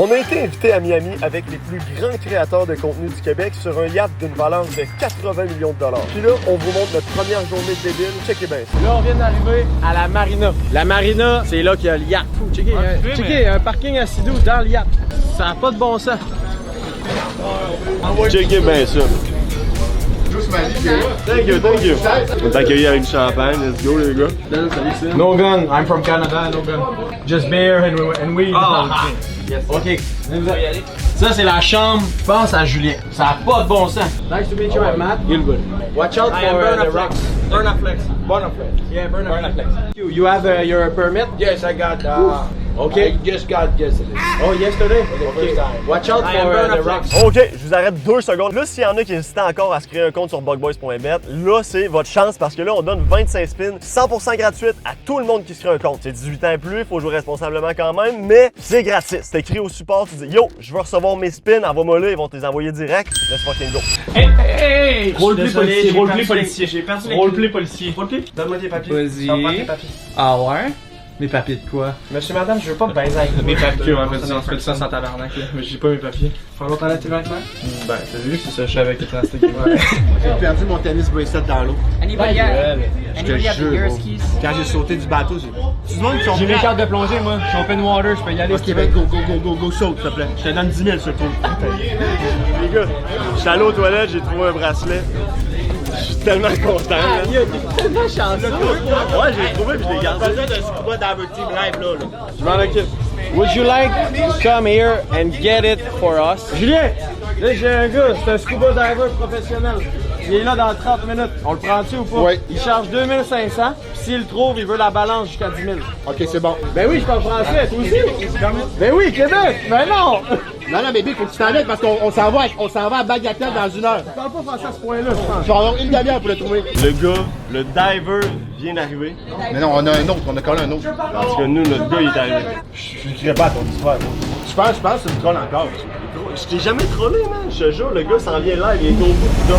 On a été invité à Miami avec les plus grands créateurs de contenu du Québec sur un yacht d'une valeur de 80 millions de dollars. Puis là, on vous montre notre première journée de débile. Checkez bien. Là, on vient d'arriver à la marina. La marina, c'est là qu'il y a le yacht. Checkez, checkez, un parking à 6-12 dans le yacht. Ça n'a pas de bon sens. Checkez bien ça. Thank you, thank you. On t'a accueilli avec du champagne. Let's go, les gars. No gun. I'm from Canada. No gun. Just beer and weed. Oh, yes. OK. Ça, c'est la chambre, je pense, à Julien. Ça n'a pas de bon sens. Nice to meet you, I'm Matt. You're good. Watch out for the rocks. Burnaflex. Burnaflex. Yeah, Burnaflex. You have your permit? Yes, I got. Okay. I just got yesterday. Oh, yesterday? First time. Watch out for the rocks. OK, je vous arrête 2 secondes. Là, s'il y en a qui hésitent encore à se créer un compte sur bugboys.bet, là, c'est votre chance parce que là, on donne 25 spins 100% gratuite à tout le monde qui se crée un compte. C'est 18 ans et plus, il faut jouer responsablement quand même, mais c'est gratis. C'est écrit au support, tu dis « Yo, je veux recevoir mes spins, envoie-moi là, ils vont te les envoyer direct. Let's fucking go. » Hey! Roleplay policier, roleplay policier. J'ai perdu roleplay policier. Roleplay? Donne-moi tes papiers. Vas-y. Donne-moi tes papiers. Ah ouais? Mes papiers de quoi? Monsieur, madame, je veux pas baiser avec Mes papiers, on fait ça sans tabarnak là. Mais j'ai pas mes papiers. Faut longtemps la télé avec moi? Ben, t'as vu, c'est ça, je savais que t'étais resté avec moi. J'ai perdu mon tennis bracelet dans l'eau. Anybody have the jure, gear gros. skis? Quand j'ai sauté du bateau, j'ai. Tu demandes qui sont J'ai mes prêts? cartes de plongée, moi. Je suis open water, je peux y aller. Ok, ben go, saute, s'il te plaît. Je te donne 10 000 sur le coup. Les gars, je suis allé aux toilettes, j'ai trouvé un bracelet. Je suis tellement content. Là. Il est tellement chanceux. Ouais, j'ai trouvé puis je l'ai gardé. besoin d'un scuba diver team live là. Je m'en occupe. Would you like to come here and get it for us? Julien, là j'ai un gars, c'est un scuba diver professionnel. Il est là dans 30 minutes. On le prend-tu ou pas? Oui. Il charge 2500, puis s'il le trouve, il veut la balance jusqu'à 10 000. Ok, c'est bon. Ben oui, je parle français, toi aussi? Ben oui, Québec! Ben non! Non, bébé, faut que tu t'en mettes parce qu'on s'en va à Bagatelle dans 1 heure. Je parle pas français à ce point-là, je pense. Tu vas avoir une demi-heure pour le trouver. Le gars, le diver vient d'arriver. Mais non, on a un autre, on a collé un autre. Parce que nous, notre gars, il est arrivé. Je dirais pas à ton histoire. Je pense que c'est une troll encore. Je t'ai jamais trollé, man. Je te jure, le gars s'en vient live, il est au bout du top.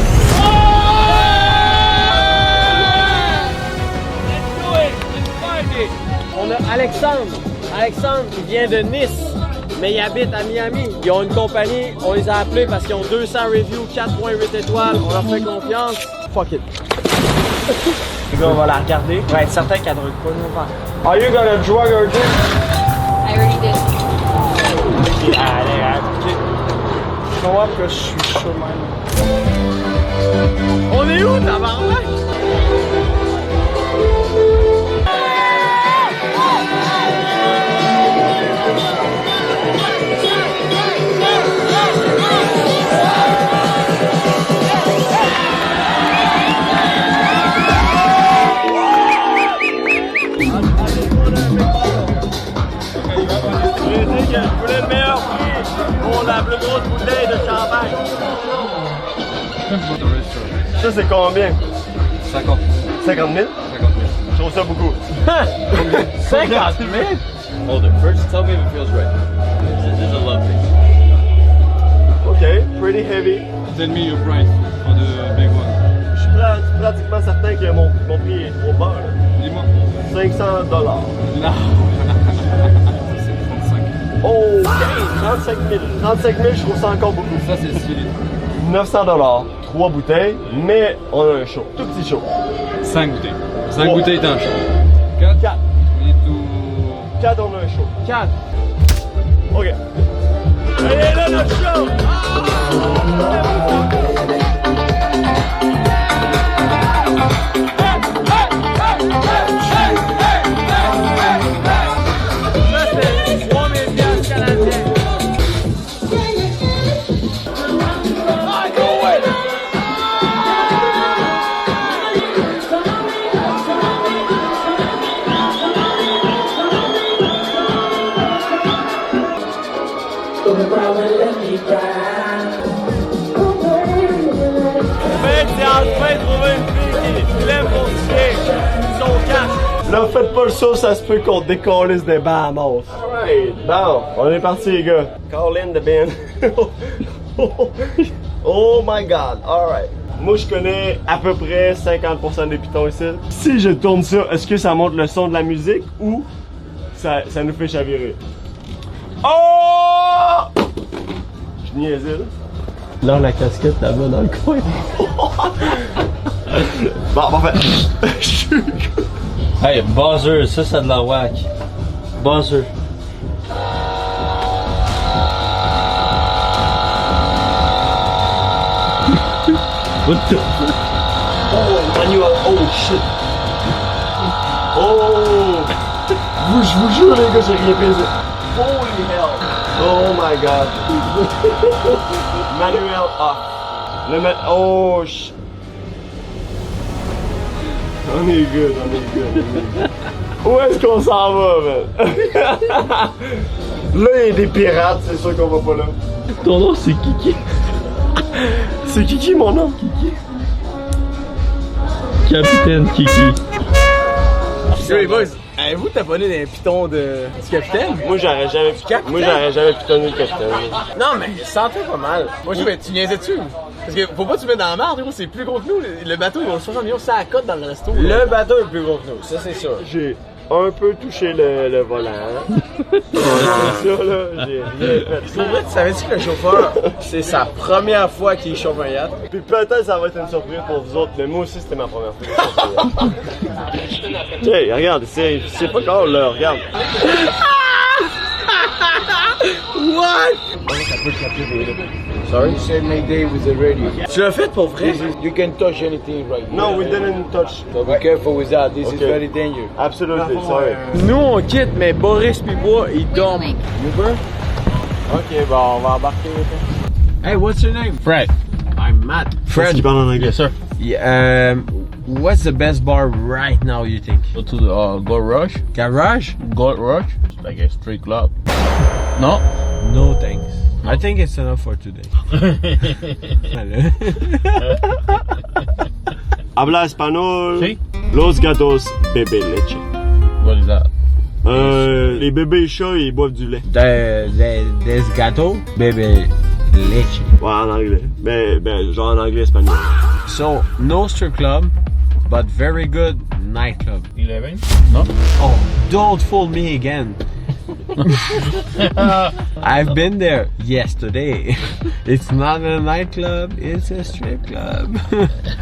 On a Alexandre. Alexandre, il vient de Nice, mais il habite à Miami. Ils ont une compagnie, on les a appelés parce qu'ils ont 200 reviews, 4.8 étoiles, on leur fait confiance. Fuck it. Les gars, on va la regarder pour être certain qu'elle ne drogue pas nos verres. Are you gonna drug or drink? I already did. Allez, allez. Je comprends que je suis chaud même. On est où, tabarnak? Je voulais le meilleur prix pour la plus grosse bouteille de champagne. Ça, c'est combien? 50 50 000? 000. Je trouve ça beaucoup. 50 000? Hold it. First, tell me if it feels right. There's a love thing. OK, pretty heavy. Tell me your price for the big one. Je suis pratiquement certain que mon prix est trop bas. Là. Dis-moi. 500 $. Non. C'est 35. Oh, okay, 35 000. 35 000, je trouve ça encore beaucoup. Ça, c'est stylé. 900 $, 3 bouteilles, mais on a un show. Tout petit show. 5 bouteilles. 5 Trois. bouteilles d'un show. 4. 4. Et tout. 4, on a un show. 4. OK. Et là, le show! Ça, c'est 3 000 $ canadiens. Ben, c'est enfin trouvé une fille qui lève mon chien, son cash. Là, faites pas le saut, ça se peut qu'on décollisse des Bahamas. Alright, bon, on est parti les gars. Call in the band. Oh my god, alright. Moi, je connais à peu près 50% des pitons ici. Si je tourne ça, est-ce que ça monte le son de la musique ou ça nous fait chavirer? Oh! niaisais, là. Là, la casquette là-bas dans le coin. Bon, parfait. Hey, buzzer, ça c'est de la whack. Buzzer. What the fuck? Oh, manuel. Oh, shit. Oh. Je vous jure, les gars, j'ai rien pesé. Holy hell. Oh my god. Manuel off. Oh, shit. On est good, on est good. Où est-ce qu'on s'en va, man? Là, il y a des pirates, c'est sûr qu'on va pas là. Ton nom c'est Kiki. C'est Kiki, mon nom? Kiki. Capitaine Kiki. Yo les boys, avez-vous t'abonné d'un piton du capitaine? Moi, j'aurais jamais pitonné le capitaine. Non mais sentait pas mal. Moi je fais, tu niaisais dessus. Parce que faut pas te mettre dans la merde, gros, c'est plus gros que nous. Le bateau, ils ont 60 millions, ça à côte dans le resto. Le bateau est plus gros que nous, ça c'est sûr. J'ai un peu touché le volant. C'est ça, là, j'ai rien fait. Pour vrai, tu savais-tu que le chauffeur, c'est sa première fois qu'il chauffe un yacht? Puis peut-être ça va être une surprise pour vous autres, mais moi aussi c'était ma première fois. Hey, regarde, c'est pas grave là, regarde. What? Sorry? You said Mayday with the radio. Tu l'as fait pour vrai? You can touch anything right now. No, we didn't touch. So be careful with that, this is very dangerous. Absolutely, sorry. Nous on quitte, mais Boris pis moi, ils dorment. Uber? Ok, bon, on va embarquer. Hey, what's your name? Fred. I'm Matt. Fred, qui parle en anglais. Yes, sir. Yeah, what's the best bar right now, you think? Go to the Gold Rush. Garage? Gold Rush. It's like a street club. No? No thanks. I think it's enough for today. Habla espagnol. Si. Los gatos bébé leche. What is that? Les bébés chats, ils boivent du lait. Des gâteaux, bébé leche. Ouais, en anglais. Ben, genre en anglais espagnol. So, no strip club, but very good nightclub. 11? No? Oh, don't fool me again. I've been there yesterday. It's not a nightclub, it's a strip club.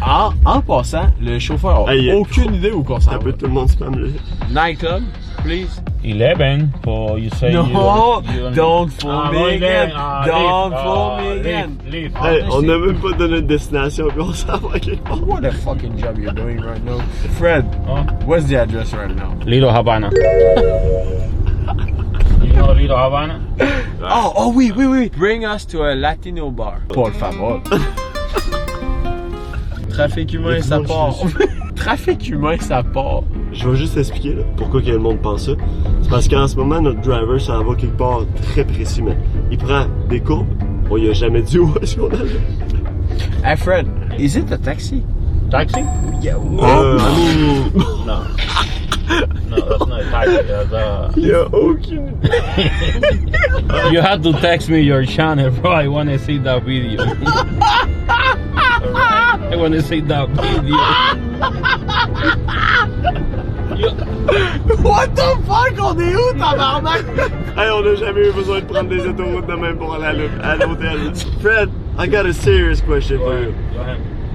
en passant, le chauffeur a aucune idée où qu'on s'en Un va. peu tout le monde spam là. Nightclub, please. 11 for you say No, you don't fool me again. Don't fool me again. Leave. Hey, on n'a même pas donné de destination, puis on s'en va quelque part. What a fucking job you're doing right now. Fred, Huh? what's the address right now? Little Havana. You know Little Havana? Oh, oui. Bring us to a Latino bar. Por favor. Trafic humain, ça part. Trafic humain, ça part. Je vais juste expliquer là, pourquoi que le monde pense ça. C'est parce qu'en ce moment, notre driver s'en va quelque part très précis, man. Il prend des courbes. On lui a jamais dit où est-ce qu'on allait. Hey Fred, is it a taxi? Taxi? Yeah. I mean... No. No, that's not a taxi. That's Il y a aucune... You have to text me your channel, bro. I want to see that video. I want to see that video. What the fuck? On est où, tabarnak? Hey, on n'a jamais eu besoin de prendre des autoroutes de même pour aller à l'hôtel. Fred, I got a serious question for you.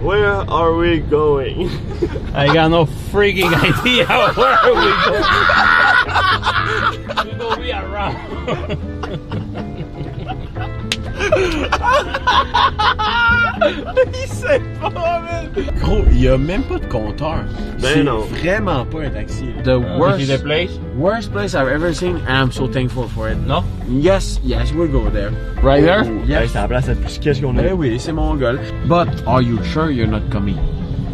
Where are we going? I got no freaking idea where are we going. We gonna be around. Il sait pas, man! Gros, il y a même pas de compteur. C'est non. vraiment pas un taxi. The Is it the place? worst place I've ever seen, and I'm so thankful for it. No? Yes, we'll go there. Right there? Hey, Yes. c'est la place la plus sketch qu'on a. Eh oui, c'est mon gars. But are you sure you're not coming?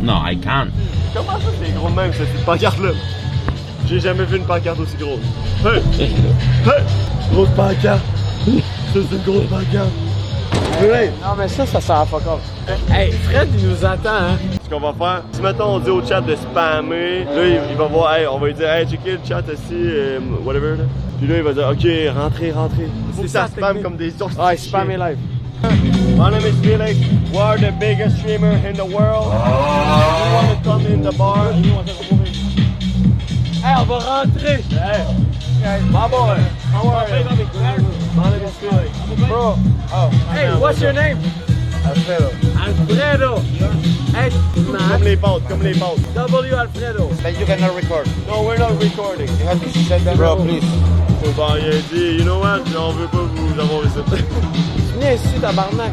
No, I can't. Comment ça c'est gros de même cette pancarte-là? J'ai jamais vu une pancarte aussi grosse. Hey! Hey! Grosse pancarte! Ça c'est une grosse pancarte! Hey! Non, mais ça sert à fuck off. Hey, Fred, il nous attend, hein? Ce qu'on va faire, si mettons on dit au chat de spammer, là il va voir, hey, on va lui dire, hey, checker le chat ici, whatever là. Puis là il va dire, ok, rentrez. Si ça spam comme des ours. Ouais, spam est live. My name is Felix. We are the biggest streamer in the world. You want to come in the bar? Hey, on va rentrer! Hey, my boy. How are you? My name is Phil. Bro. Oh. Hey, what's your name? Alfredo. Alfredo. Hey, Comme les pâtes, comme les pâtes. W Alfredo. Then you cannot record. No, we're not recording. You have to shut down. Bro, please. Faut pas rien dire. You know what? On veut pas vous avoir ici. Viens ici, tabarnak.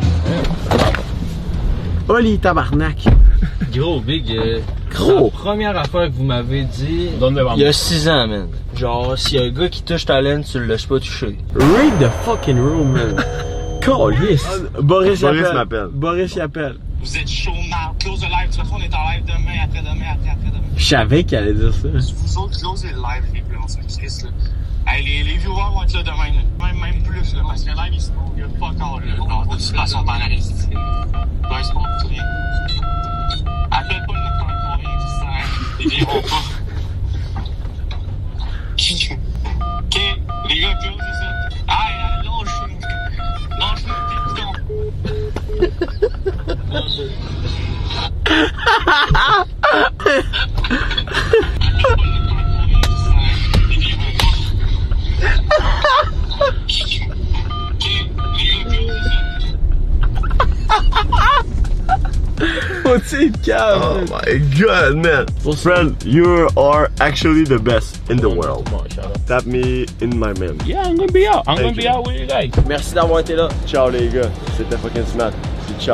Oli tabarnak. Gros, Big, Gros. la première affaire que vous m'avez dit, il y a 6 ans, man. Genre, s'il y a un gars qui touche ta laine, tu le laisses pas toucher. Read the fucking room, man. Calice. Boris m'appelle. Boris y appelle. Vous êtes chaud, mal. Close the live. De toute façon, on est en live demain, après-demain, après-demain. Je savais qu'il allait dire ça. Vous autres, closez le live, les bleus, on s'en crisse, là. Hey, les viewers vont être là demain, là. Même plus, là. Parce que le live, il y a pas encore, là. Non, de toute façon, t'en arrêtes. Ouais, c'est bon, tout rien. Appelle pas le temps pour rien, c'est ça. Ils viendront pas. Ok, les gars, closez ça. Hey, lâche-moi tes boutons. Oh, tu calme. Oh my god, man. Friend, you are actually the best in the world. Come on, shut up. Tap me in my man. Yeah, I'm gonna be out. I'm Thank gonna be you. out with you guys. Merci d'avoir été là. Ciao les gars, c'était fucking smart. Ciao.